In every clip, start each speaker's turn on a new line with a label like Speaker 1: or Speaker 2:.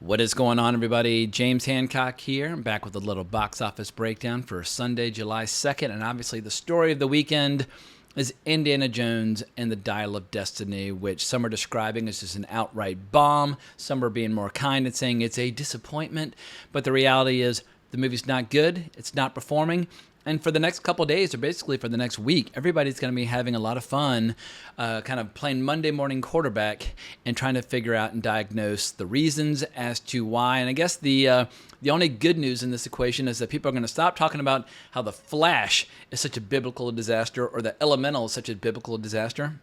Speaker 1: What is going on, everybody? James Hancock here. I'm back with a little box office breakdown for Sunday, July 2nd. And obviously, the story of the weekend is Indiana Jones and the Dial of Destiny, which some are describing as just an outright bomb. Some are being more kind and saying it's a disappointment. But the reality is the movie's not good. It's not performing. And for the next couple of days, or basically for the next week, everybody's going to be having a lot of fun kind of playing Monday morning quarterback and trying to figure out and diagnose the reasons as to why. And I guess the only good news in this equation is that people are going to stop talking about how The Flash is such a biblical disaster or The Elemental is such a biblical disaster.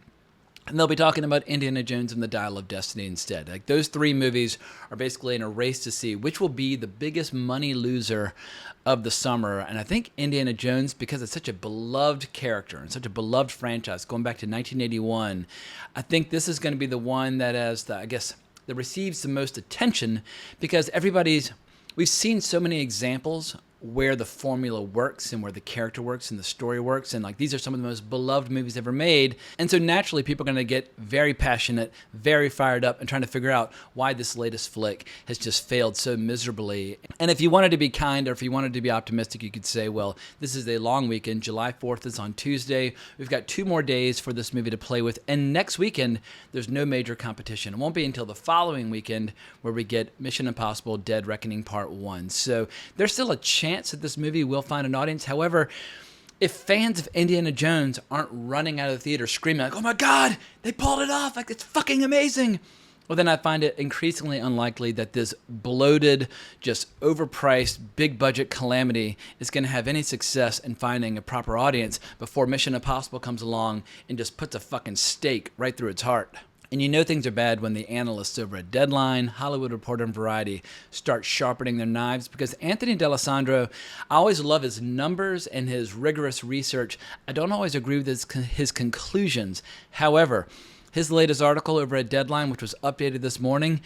Speaker 1: And they'll be talking about Indiana Jones and the Dial of Destiny instead. Like, those three movies are basically in a race to see which will be the biggest money loser of the summer. And I think Indiana Jones, because it's such a beloved character and such a beloved franchise going back to 1981, I think this is going to be the one that that receives the most attention because we've seen so many examples where the formula works and where the character works and the story works, and like these are some of the most beloved movies ever made. And so naturally people are going to get very passionate, very fired up, and trying to figure out why this latest flick has just failed so miserably. And if you wanted to be kind or if you wanted to be optimistic, you could say, well, this is a long weekend. July 4th is on Tuesday. We've got 2 more days for this movie to play with, and next weekend there's no major competition. It won't be until the following weekend where we get Mission Impossible Dead Reckoning Part 1. So there's still a chance that this movie will find an audience. However, if fans of Indiana Jones aren't running out of the theater screaming like, oh my God, they pulled it off, like it's fucking amazing, well, then I find it increasingly unlikely that this bloated, just overpriced, big budget calamity is going to have any success in finding a proper audience before Mission Impossible comes along and just puts a fucking stake right through its heart. And you know things are bad when the analysts over at Deadline, Hollywood Reporter, and Variety start sharpening their knives, because Anthony D'Alessandro, I always love his numbers and his rigorous research. I don't always agree with his conclusions. However, his latest article over at Deadline, which was updated this morning,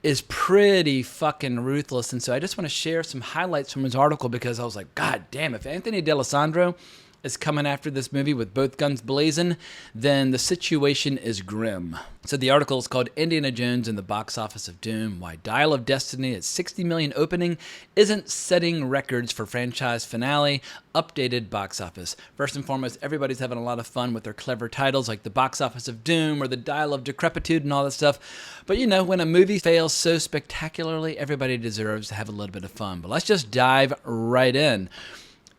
Speaker 1: is pretty fucking ruthless. And so I just want to share some highlights from his article because I was like, God damn, if Anthony D'Alessandro is coming after this movie with both guns blazing, then the situation is grim. So the article is called Indiana Jones and the Box Office of Doom, Why Dial of Destiny at 60 million opening isn't setting records for franchise finale, updated box office. First and foremost, everybody's having a lot of fun with their clever titles like the Box Office of Doom or the Dial of Decrepitude and all that stuff. But you know, when a movie fails so spectacularly, everybody deserves to have a little bit of fun. But let's just dive right in.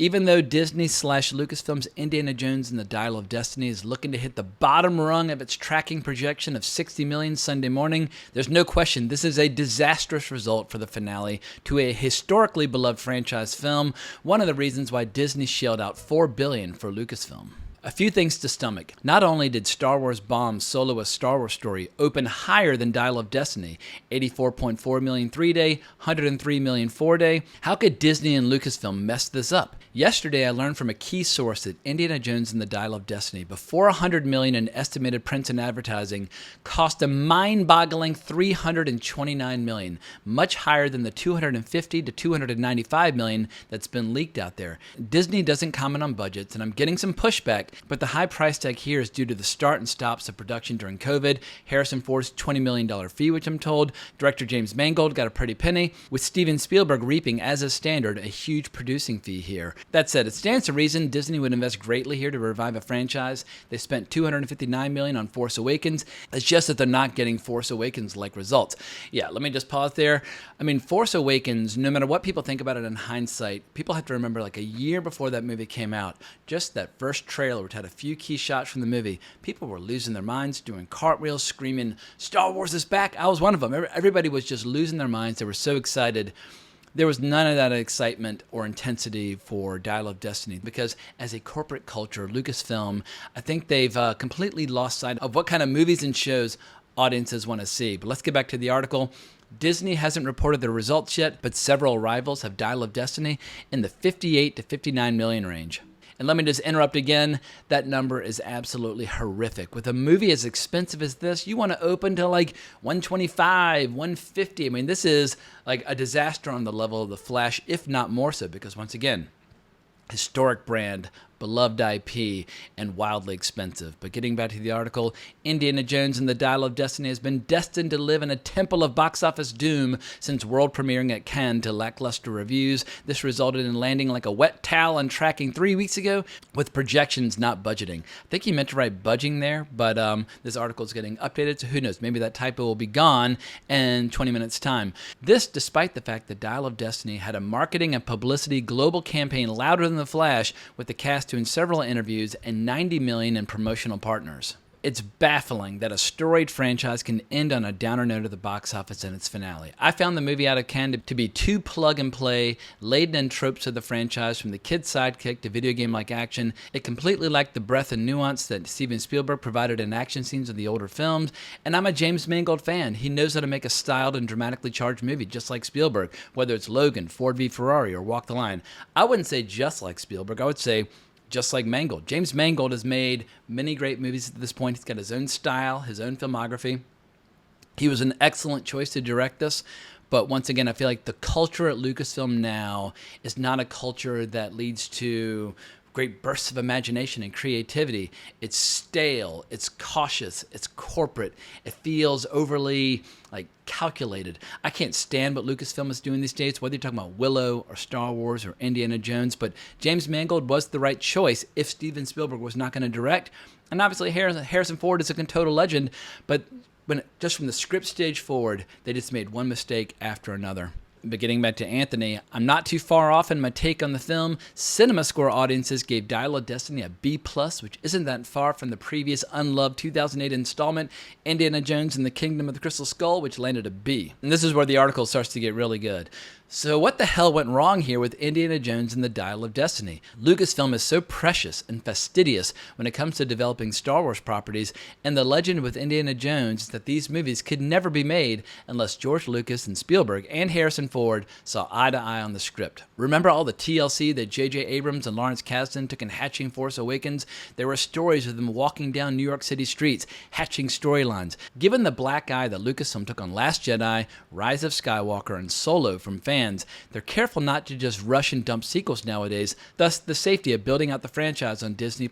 Speaker 1: Even though Disney/Lucasfilm's Indiana Jones and the Dial of Destiny is looking to hit the bottom rung of its tracking projection of 60 million Sunday morning, there's no question this is a disastrous result for the finale to a historically beloved franchise film, one of the reasons why Disney shelled out $4 billion for Lucasfilm. A few things to stomach. Not only did Star Wars Bomb's Solo: A Star Wars Story open higher than Dial of Destiny, 84.4 million 3-day, 103 million 4-day, how could Disney and Lucasfilm mess this up? Yesterday, I learned from a key source that Indiana Jones and the Dial of Destiny, before $100 million in estimated prints and advertising, cost a mind-boggling $329 million, much higher than the $250 to $295 million that's been leaked out there. Disney doesn't comment on budgets, and I'm getting some pushback, but the high price tag here is due to the start and stops of production during COVID, Harrison Ford's $20 million fee, which I'm told, director James Mangold got a pretty penny, with Steven Spielberg reaping, as is standard, a huge producing fee here. That said, it stands to reason Disney would invest greatly here to revive a franchise. They spent $259 million on Force Awakens. It's just that they're not getting Force Awakens-like results. Yeah, let me just pause there. I mean, Force Awakens, no matter what people think about it in hindsight, people have to remember like a year before that movie came out, just that first trailer, which had a few key shots from the movie, people were losing their minds, doing cartwheels, screaming, Star Wars is back. I was one of them. Everybody was just losing their minds. They were so excited. There was none of that excitement or intensity for Dial of Destiny because as a corporate culture, Lucasfilm, I think they've completely lost sight of what kind of movies and shows audiences want to see. But let's get back to the article. Disney hasn't reported their results yet, but several rivals have Dial of Destiny in the 58 to 59 million range. And let me just interrupt again, that number is absolutely horrific. With a movie as expensive as this, you want to open to like 125, 150. I mean, this is like a disaster on the level of The Flash, if not more so, because once again, historic brand, beloved IP, and wildly expensive. But getting back to the article, Indiana Jones and the Dial of Destiny has been destined to live in a temple of box office doom since world premiering at Cannes to lackluster reviews. This resulted in landing like a wet towel on tracking 3 weeks ago, with projections not budgeting. I think he meant to write budging there, but this article is getting updated, so who knows? Maybe that typo will be gone in 20 minutes' time. This despite the fact that Dial of Destiny had a marketing and publicity global campaign louder than The Flash, with the cast doing several interviews and $90 million in promotional partners. It's baffling that a storied franchise can end on a downer note at the box office in its finale. I found the movie out of Cannes to be too plug-and-play, laden in tropes of the franchise from the kid's sidekick to video game-like action. It completely lacked the breadth and nuance that Steven Spielberg provided in action scenes of the older films, and I'm a James Mangold fan. He knows how to make a styled and dramatically charged movie just like Spielberg, whether it's Logan, Ford v Ferrari, or Walk the Line. I wouldn't say just like Spielberg, I would say just like Mangold. James Mangold has made many great movies at this point. He's got his own style, his own filmography. He was an excellent choice to direct this, but once again, I feel like the culture at Lucasfilm now is not a culture that leads to great bursts of imagination and creativity. It's stale, it's cautious, it's corporate. It feels overly calculated. I can't stand what Lucasfilm is doing these days, whether you're talking about Willow or Star Wars or Indiana Jones, but James Mangold was the right choice if Steven Spielberg was not going to direct. And obviously Harrison Ford is a total legend, but just from the script stage forward, they just made one mistake after another. But getting back to Anthony, I'm not too far off in my take on the film. CinemaScore audiences gave Dial of Destiny a B+, which isn't that far from the previous unloved 2008 installment, Indiana Jones and the Kingdom of the Crystal Skull, which landed a B. And this is where the article starts to get really good. So what the hell went wrong here with Indiana Jones and the Dial of Destiny? Lucasfilm is so precious and fastidious when it comes to developing Star Wars properties, and the legend with Indiana Jones is that these movies could never be made unless George Lucas and Spielberg and Harrison Ford saw eye to eye on the script. Remember all the TLC that J.J. Abrams and Lawrence Kasdan took in hatching Force Awakens? There were stories of them walking down New York City streets, hatching storylines. Given the black eye that Lucasfilm took on Last Jedi, Rise of Skywalker, and Solo from fans, they're careful not to just rush and dump sequels nowadays, thus the safety of building out the franchise on Disney+,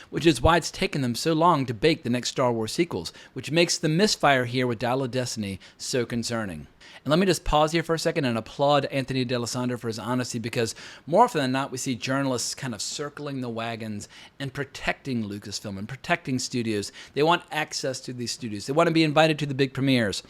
Speaker 1: which is why it's taken them so long to bake the next Star Wars sequels, which makes the misfire here with Dial of Destiny so concerning. And let me just pause here for a second and applaud Anthony D'Alessandro for his honesty, because more often than not, we see journalists kind of circling the wagons and protecting Lucasfilm and protecting studios. They want access to these studios. They want to be invited to the big premieres.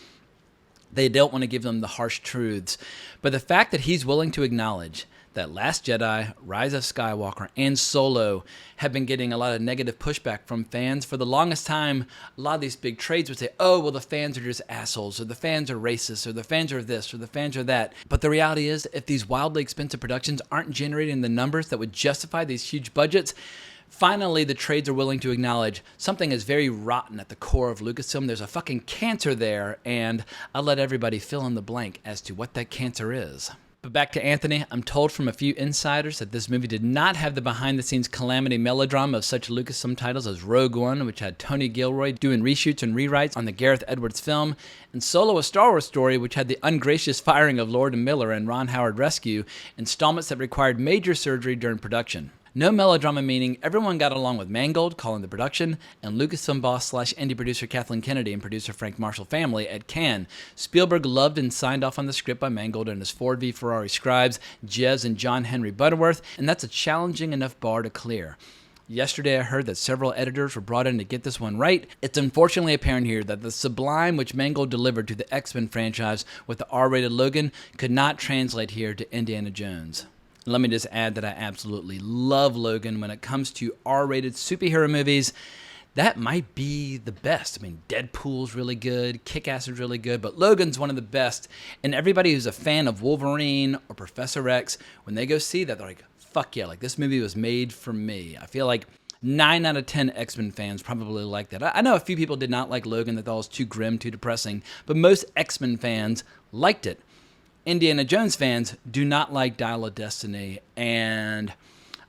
Speaker 1: They don't want to give them the harsh truths. But the fact that he's willing to acknowledge that Last Jedi, Rise of Skywalker, and Solo have been getting a lot of negative pushback from fans. For the longest time, a lot of these big trades would say, oh, well, the fans are just assholes, or the fans are racist, or the fans are this, or the fans are that. But the reality is, if these wildly expensive productions aren't generating the numbers that would justify these huge budgets, finally, the trades are willing to acknowledge something is very rotten at the core of Lucasfilm. There's a fucking cancer there, and I'll let everybody fill in the blank as to what that cancer is. But back to Anthony, I'm told from a few insiders that this movie did not have the behind-the-scenes calamity melodrama of such Lucasfilm titles as Rogue One, which had Tony Gilroy doing reshoots and rewrites on the Gareth Edwards film, and Solo: A Star Wars Story, which had the ungracious firing of Lord and Miller and Ron Howard Rescue, installments that required major surgery during production. No melodrama, meaning everyone got along with Mangold calling the production, and Lucasfilm boss / indie producer Kathleen Kennedy and producer Frank Marshall family at Cannes. Spielberg loved and signed off on the script by Mangold and his Ford v Ferrari scribes, Jez and John Henry Butterworth, and that's a challenging enough bar to clear. Yesterday I heard that several editors were brought in to get this one right. It's unfortunately apparent here that the sublime which Mangold delivered to the X-Men franchise with the R-rated Logan could not translate here to Indiana Jones. Let me just add that I absolutely love Logan. When it comes to R-rated superhero movies, that might be the best. I mean, Deadpool's really good, Kick-Ass is really good, but Logan's one of the best. And everybody who's a fan of Wolverine or Professor X, when they go see that, they're like, fuck yeah, like this movie was made for me. I feel like 9 out of 10 X-Men fans probably like that. I know a few people did not like Logan, that thought it was too grim, too depressing, but most X-Men fans liked it. Indiana Jones fans do not like Dial of Destiny, and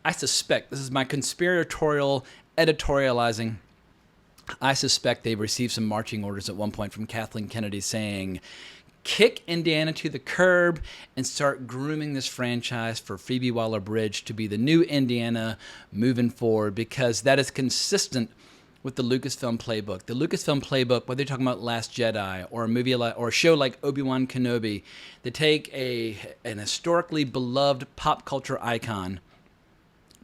Speaker 1: I suspect, this is my conspiratorial editorializing, I suspect they received some marching orders at one point from Kathleen Kennedy saying, kick Indiana to the curb and start grooming this franchise for Phoebe Waller-Bridge to be the new Indiana moving forward, because that is consistent with the Lucasfilm playbook. The Lucasfilm playbook, whether you're talking about Last Jedi or a movie like, or a show like Obi-Wan Kenobi, they take an historically beloved pop culture icon,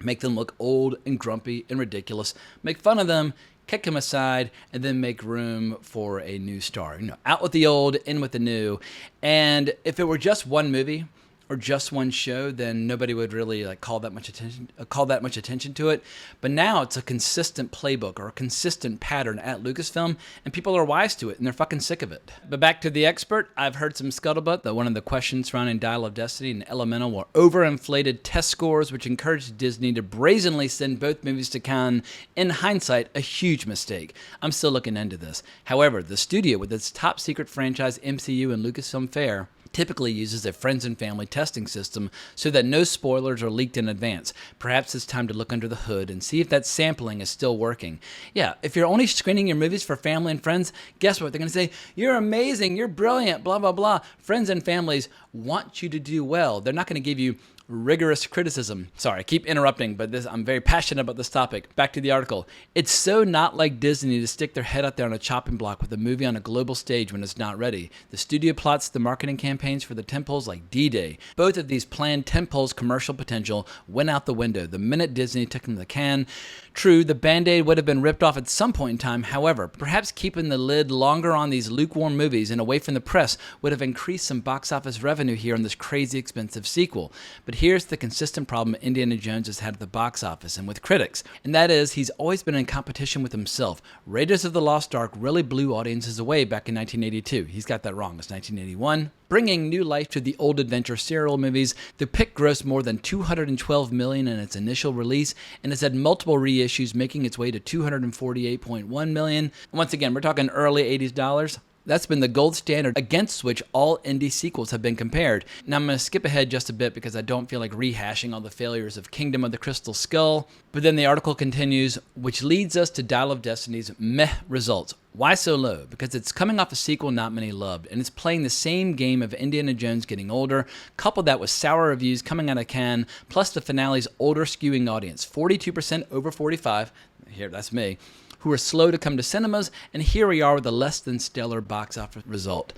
Speaker 1: make them look old and grumpy and ridiculous, make fun of them, kick him aside, and then make room for a new star. Out with the old, in with the new. And if it were just one movie or just one show, then nobody would really call that much attention to it. But now it's a consistent playbook or a consistent pattern at Lucasfilm, and people are wise to it, and they're fucking sick of it. But back to the expert, I've heard some scuttlebutt that one of the questions surrounding Dial of Destiny and Elemental were overinflated test scores, which encouraged Disney to brazenly send both movies to Cannes. In hindsight, a huge mistake. I'm still looking into this. However, the studio, with its top secret franchise MCU and Lucasfilm Fair, typically uses a friends and family testing system so that no spoilers are leaked in advance. Perhaps it's time to look under the hood and see if that sampling is still working. Yeah, if you're only screening your movies for family and friends, guess what? They're going to say, you're amazing, you're brilliant, blah, blah, blah. Friends and families want you to do well. They're not going to give you rigorous criticism. Sorry, I keep interrupting, but I'm very passionate about this topic. Back to the article. It's so not like Disney to stick their head out there on a chopping block with a movie on a global stage when it's not ready. The studio plots the marketing campaigns for the tentpoles like D-Day. Both of these planned tentpoles' commercial potential went out the window the minute Disney took them to Cannes. True, the Band-Aid would have been ripped off at some point in time. However, perhaps keeping the lid longer on these lukewarm movies and away from the press would have increased some box office revenue here on this crazy expensive sequel. But here's the consistent problem Indiana Jones has had at the box office and with critics, and that is he's always been in competition with himself. Raiders of the Lost Ark really blew audiences away back in 1982. He's got that wrong. It's 1981. Bringing new life to the old adventure serial movies, the pick grossed more than $212 million in its initial release and has had multiple reissues, making its way to $248.1 million. And once again, we're talking early 80s dollars. That's been the gold standard against which all indie sequels have been compared. Now I'm going to skip ahead just a bit because I don't feel like rehashing all the failures of Kingdom of the Crystal Skull. But then the article continues, which leads us to Dial of Destiny's meh results. Why so low? Because it's coming off a sequel not many loved, and it's playing the same game of Indiana Jones getting older. Couple that with sour reviews coming out of Cannes, plus the finale's older skewing audience, 42% over 45. Here, that's me. Who are slow to come to cinemas, and here we are with a less than stellar box office result.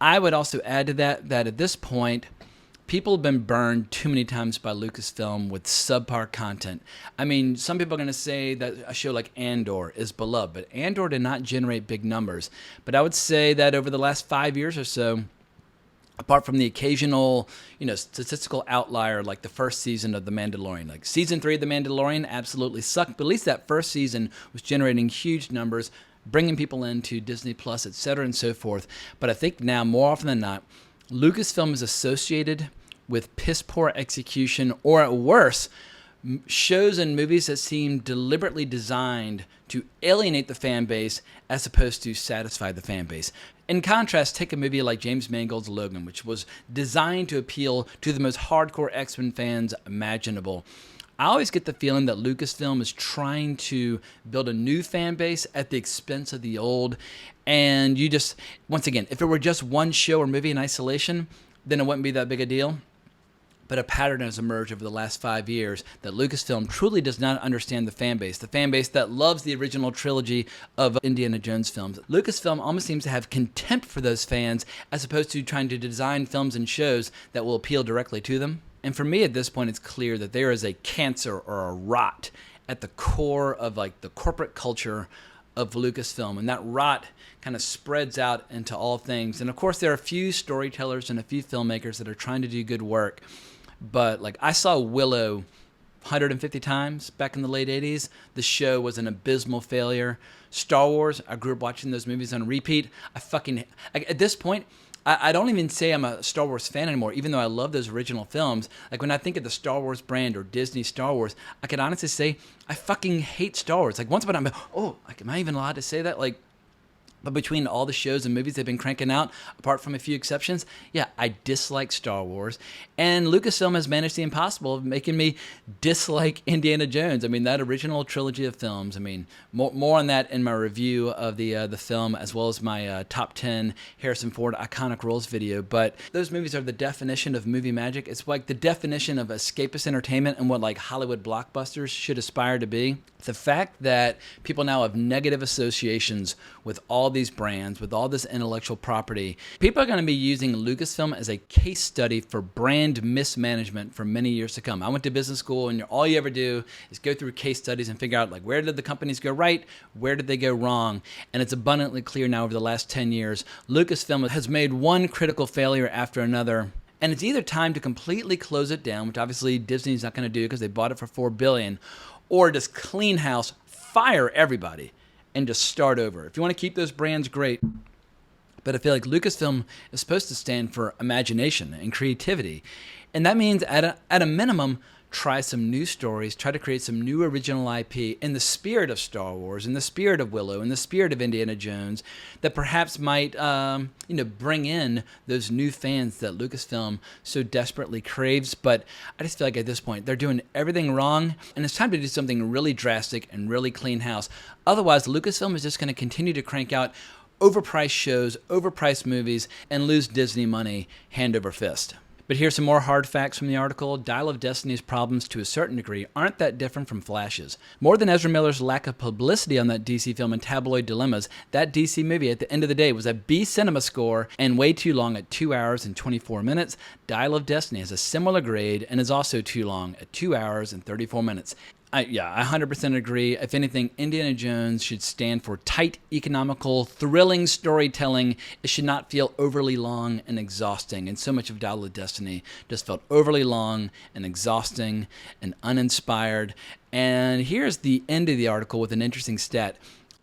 Speaker 1: I would also add to that at this point, people have been burned too many times by Lucasfilm with subpar content. I mean, some people are going to say that a show like Andor is beloved, but Andor did not generate big numbers. But I would say that over the last 5 years or so, apart from the occasional, statistical outlier like the first season of The Mandalorian. Like season 3 of The Mandalorian absolutely sucked, but at least that first season was generating huge numbers, bringing people into Disney Plus, etc. and so forth. But I think now, more often than not, Lucasfilm is associated with piss-poor execution, or at worst, shows and movies that seem deliberately designed to alienate the fan base as opposed to satisfy the fan base. In contrast, take a movie like James Mangold's Logan, which was designed to appeal to the most hardcore X-Men fans imaginable. I always get the feeling that Lucasfilm is trying to build a new fan base at the expense of the old. And you just, once again, if it were just one show or movie in isolation, then it wouldn't be that big a deal. But a pattern has emerged over the last 5 years that Lucasfilm truly does not understand the fan base that loves the original trilogy of Indiana Jones films. Lucasfilm almost seems to have contempt for those fans as opposed to trying to design films and shows that will appeal directly to them. And for me at this point, it's clear that there is a cancer or a rot at the core of the corporate culture of Lucasfilm, and that rot kind of spreads out into all things. And of course, there are a few storytellers and a few filmmakers that are trying to do good work. But I saw Willow 150 times back in the late 80s. The show was an abysmal failure. Star Wars, I grew up watching those movies on repeat. At this point, I don't even say I'm a Star Wars fan anymore, even though I love those original films. When I think of the Star Wars brand or Disney Star Wars, I can honestly say I fucking hate Star Wars. Once upon a time, am I even allowed to say that? But between all the shows and movies they've been cranking out, apart from a few exceptions, yeah, I dislike Star Wars. And Lucasfilm has managed the impossible of making me dislike Indiana Jones. I mean, that original trilogy of films. I mean, more on that in my review of the film, as well as my top 10 Harrison Ford iconic roles video. But those movies are the definition of movie magic. It's like the definition of escapist entertainment and what like Hollywood blockbusters should aspire to be. The fact that people now have negative associations with all these brands, with all this intellectual property, people are going to be using Lucasfilm as a case study for brand mismanagement for many years to come. I went to business school, and all you ever do is go through case studies and figure out like where did the companies go right, where did they go wrong, and it's abundantly clear now over the last 10 years, Lucasfilm has made one critical failure after another. And it's either time to completely close it down, which obviously Disney's not going to do because they bought it for $4 billion, or just clean house, fire everybody, and just start over. If you want to keep those brands, great. But I feel like Lucasfilm is supposed to stand for imagination and creativity. And that means at a minimum, try some new stories, try to create some new original IP in the spirit of Star Wars, in the spirit of Willow, in the spirit of Indiana Jones, that perhaps might bring in those new fans that Lucasfilm so desperately craves. But I just feel like at this point, they're doing everything wrong, and it's time to do something really drastic and really clean house. Otherwise, Lucasfilm is just going to continue to crank out overpriced shows, overpriced movies, and lose Disney money hand over fist. But here's some more hard facts from the article. Dial of Destiny's problems, to a certain degree, aren't that different from Flash's. More than Ezra Miller's lack of publicity on that DC film and tabloid dilemmas, that DC movie at the end of the day was a B cinema score and way too long at 2 hours and 24 minutes. Dial of Destiny has a similar grade and is also too long at 2 hours and 34 minutes. I 100% agree. If anything, Indiana Jones should stand for tight, economical, thrilling storytelling. It should not feel overly long and exhausting. And so much of Dial of Destiny just felt overly long and exhausting and uninspired. And here's the end of the article with an interesting stat.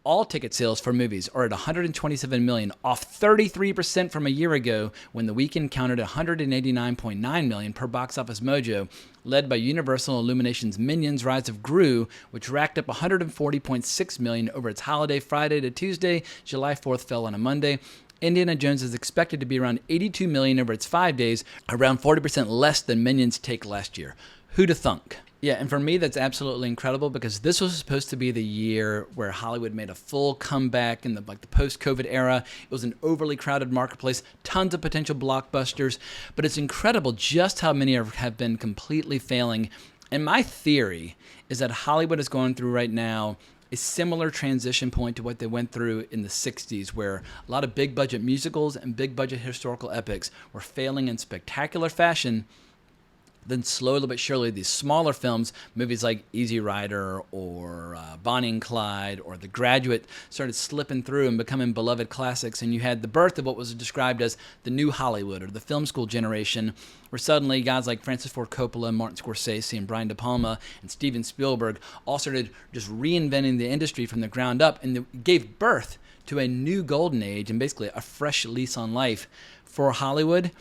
Speaker 1: All ticket sales for movies are at 127 million, off 33% from a year ago when the weekend counted 189.9 million per Box Office Mojo, led by Universal Illumination's Minions: Rise of Gru, which racked up 140.6 million over its holiday Friday to Tuesday. July 4th fell on a Monday. Indiana Jones is expected to be around 82 million over its 5 days, around 40% less than Minions' take last year. Who'da thunk? Yeah, and for me, that's absolutely incredible because this was supposed to be the year where Hollywood made a full comeback in the post-COVID era. It was an overly crowded marketplace, tons of potential blockbusters, but it's incredible just how many have been completely failing. And my theory is that Hollywood is going through right now a similar transition point to what they went through in the 60s, where a lot of big-budget musicals and big-budget historical epics were failing in spectacular fashion. Then slowly but surely, these smaller films, movies like Easy Rider or Bonnie and Clyde or The Graduate, started slipping through and becoming beloved classics. And you had the birth of what was described as the new Hollywood, or the film school generation, where suddenly guys like Francis Ford Coppola, Martin Scorsese, and Brian De Palma, and Steven Spielberg all started just reinventing the industry from the ground up, and it gave birth to a new golden age and basically a fresh lease on life for Hollywood.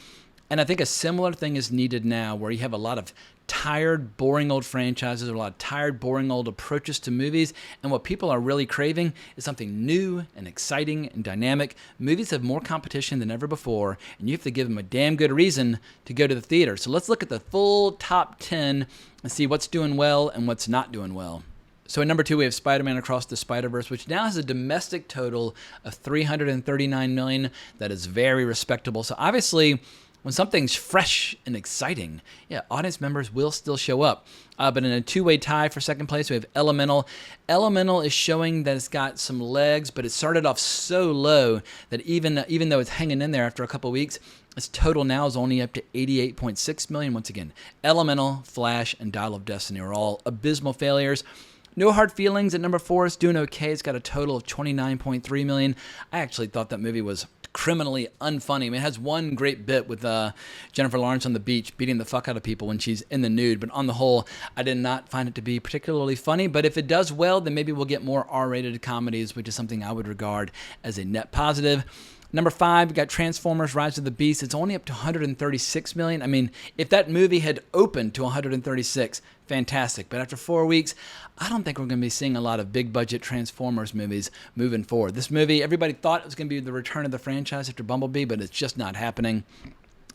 Speaker 1: And I think a similar thing is needed now, where you have a lot of tired, boring old franchises, or a lot of tired, boring old approaches to movies. And what people are really craving is something new and exciting and dynamic. Movies have more competition than ever before, and you have to give them a damn good reason to go to the theater. So let's look at the full top 10 and see what's doing well and what's not doing well. So at number 2, we have Spider-Man Across the Spider-Verse, which now has a domestic total of 339 million. That is very respectable. So obviously, when something's fresh and exciting, audience members will still show up. But in a two-way tie for second place, we have Elemental. Elemental is showing that it's got some legs, but it started off so low that even though it's hanging in there after a couple weeks, its total now is only up to 88.6 million. Once again, Elemental, Flash, and Dial of Destiny are all abysmal failures. No Hard Feelings at number 4 is doing okay. It's got a total of 29.3 million. I actually thought that movie was criminally unfunny. I mean, it has one great bit with Jennifer Lawrence on the beach beating the fuck out of people when she's in the nude, but on the whole, I did not find it to be particularly funny. But if it does well, then maybe we'll get more R-rated comedies, which is something I would regard as a net positive. Number 5, we got Transformers: Rise of the Beast. It's only up to 136 million. I mean, if that movie had opened to 136, fantastic. But after 4 weeks, I don't think we're going to be seeing a lot of big budget Transformers movies moving forward. This movie, everybody thought it was going to be the return of the franchise after Bumblebee, but it's just not happening.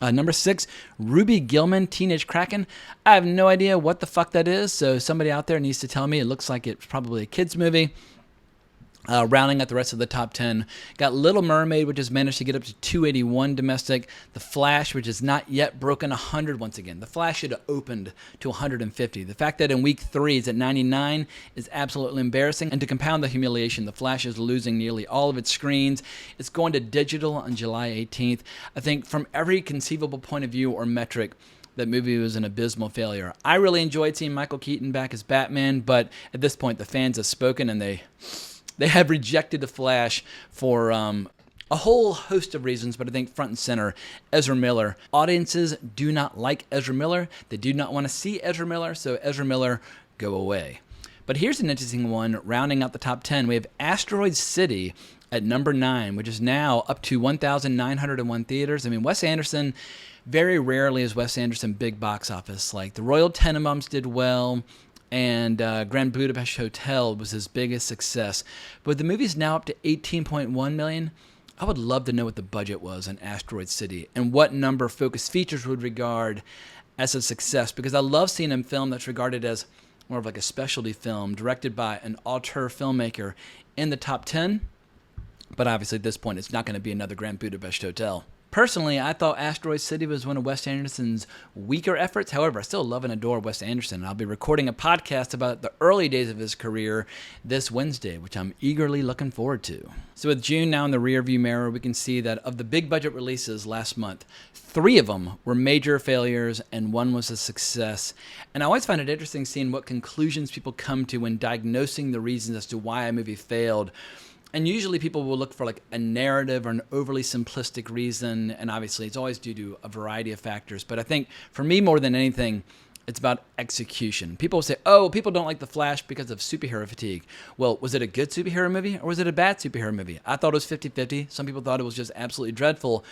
Speaker 1: Number 6, Ruby Gillman, Teenage Kraken. I have no idea what the fuck that is, so somebody out there needs to tell me. It looks like it's probably a kid's movie. Rounding out the rest of the top 10, got Little Mermaid, which has managed to get up to 281 domestic. The Flash, which has not yet broken 100 once again. The Flash should have opened to 150. The fact that in week 3 it's at 99 is absolutely embarrassing. And to compound the humiliation, The Flash is losing nearly all of its screens. It's going to digital on July 18th. I think from every conceivable point of view or metric, that movie was an abysmal failure. I really enjoyed seeing Michael Keaton back as Batman, but at this point the fans have spoken and they have rejected The Flash for a whole host of reasons, but I think front and center, Ezra Miller. Audiences do not like Ezra Miller. They do not want to see Ezra Miller, so Ezra Miller, go away. But here's an interesting one, rounding out the top 10. We have Asteroid City at number 9, which is now up to 1,901 theaters. I mean, Wes Anderson, very rarely is Wes Anderson big box office. Like, The Royal Tenenbaums did well, and Grand Budapest Hotel was his biggest success. But the movie's now up to 18.1 million. I would love to know what the budget was on Asteroid City and what number Focus Features would regard as a success, because I love seeing a film that's regarded as more of like a specialty film directed by an auteur filmmaker in the top 10. But obviously at this point, it's not going to be another Grand Budapest Hotel. Personally, I thought Asteroid City was one of Wes Anderson's weaker efforts. However, I still love and adore Wes Anderson. I'll be recording a podcast about the early days of his career this Wednesday, which I'm eagerly looking forward to. So with June now in the rearview mirror, we can see that of the big budget releases last month, 3 of them were major failures and 1 was a success. And I always find it interesting seeing what conclusions people come to when diagnosing the reasons as to why a movie failed. And usually people will look for like a narrative or an overly simplistic reason, and obviously it's always due to a variety of factors. But I think for me, more than anything, it's about execution. People will say, oh, people don't like The Flash because of superhero fatigue. Well, was it a good superhero movie or was it a bad superhero movie? I thought it was 50-50. Some people thought it was just absolutely dreadful.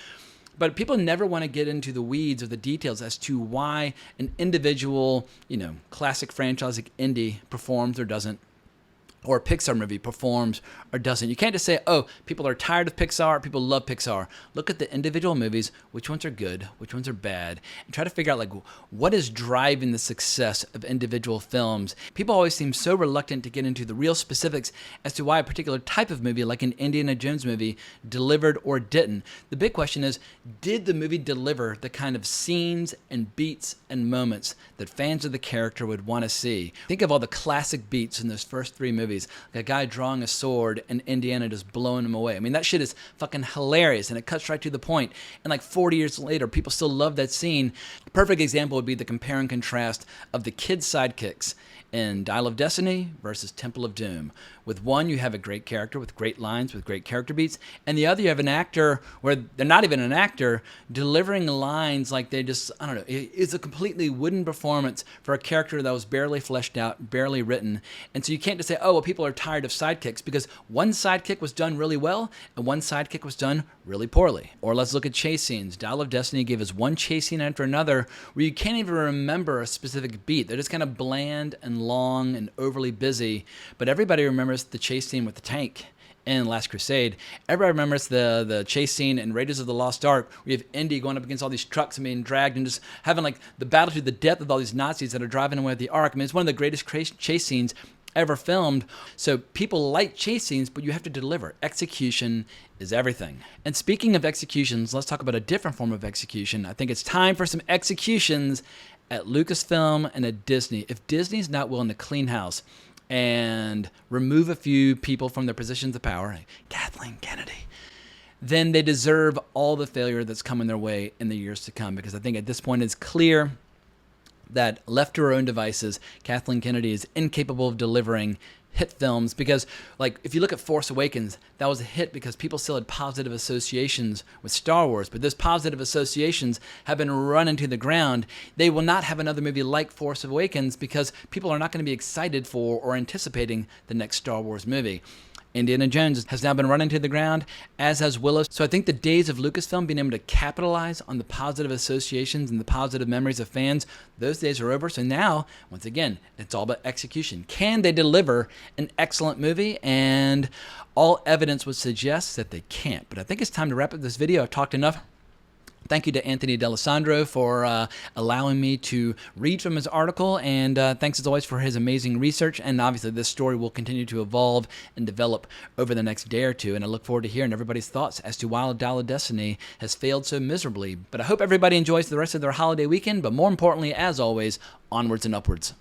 Speaker 1: But people never want to get into the weeds or the details as to why an individual, classic franchise like Indy performs or doesn't, or a Pixar movie performs or doesn't. You can't just say, oh, people are tired of Pixar, people love Pixar. Look at the individual movies, which ones are good, which ones are bad, and try to figure out like what is driving the success of individual films. People always seem so reluctant to get into the real specifics as to why a particular type of movie, like an Indiana Jones movie, delivered or didn't. The big question is, did the movie deliver the kind of scenes and beats and moments that fans of the character would want to see? Think of all the classic beats in those first 3 movies. Like a guy drawing a sword and Indiana just blowing him away. I mean, that shit is fucking hilarious, and it cuts right to the point. And like 40 years later, people still love that scene. A perfect example would be the compare and contrast of the kid sidekicks in Dial of Destiny versus Temple of Doom. With one, you have a great character with great lines, with great character beats, and the other, you have an actor where they're not even an actor, delivering lines like they just, I don't know, it's a completely wooden performance for a character that was barely fleshed out, barely written. And so you can't just say, oh, well, people are tired of sidekicks, because one sidekick was done really well, and one sidekick was done really poorly. Or let's look at chase scenes. Dial of Destiny gave us one chase scene after another where you can't even remember a specific beat. They're just kind of bland and long and overly busy, but everybody remembers the chase scene with the tank in Last Crusade. Everybody remembers the chase scene in Raiders of the Lost Ark, where you have Indy going up against all these trucks and being dragged and just having like the battle to the death with all these Nazis that are driving away with the Ark. I mean, it's one of the greatest chase scenes ever filmed. So people like chase scenes, but you have to deliver. Execution is everything. And speaking of executions, let's talk about a different form of execution. I think it's time for some executions at Lucasfilm and at Disney. If Disney's not willing to clean house and remove a few people from their positions of power, like Kathleen Kennedy, then they deserve all the failure that's coming their way in the years to come. Because I think at this point it's clear that left to her own devices, Kathleen Kennedy is incapable of delivering hit films. Because like if you look at Force Awakens, that was a hit because people still had positive associations with Star Wars, but those positive associations have been run into the ground. They will not have another movie like Force Awakens because people are not going to be excited for or anticipating the next Star Wars movie. Indiana Jones has now been run into the ground, as has Willow. So I think the days of Lucasfilm being able to capitalize on the positive associations and the positive memories of fans, those days are over. So now, once again, it's all about execution. Can they deliver an excellent movie? And all evidence would suggest that they can't. But I think it's time to wrap up this video. I've talked enough. Thank you to Anthony D'Alessandro for allowing me to read from his article, and thanks as always for his amazing research. And obviously this story will continue to evolve and develop over the next day or two, and I look forward to hearing everybody's thoughts as to why Dial of Destiny has failed so miserably. But I hope everybody enjoys the rest of their holiday weekend, but more importantly, as always, onwards and upwards.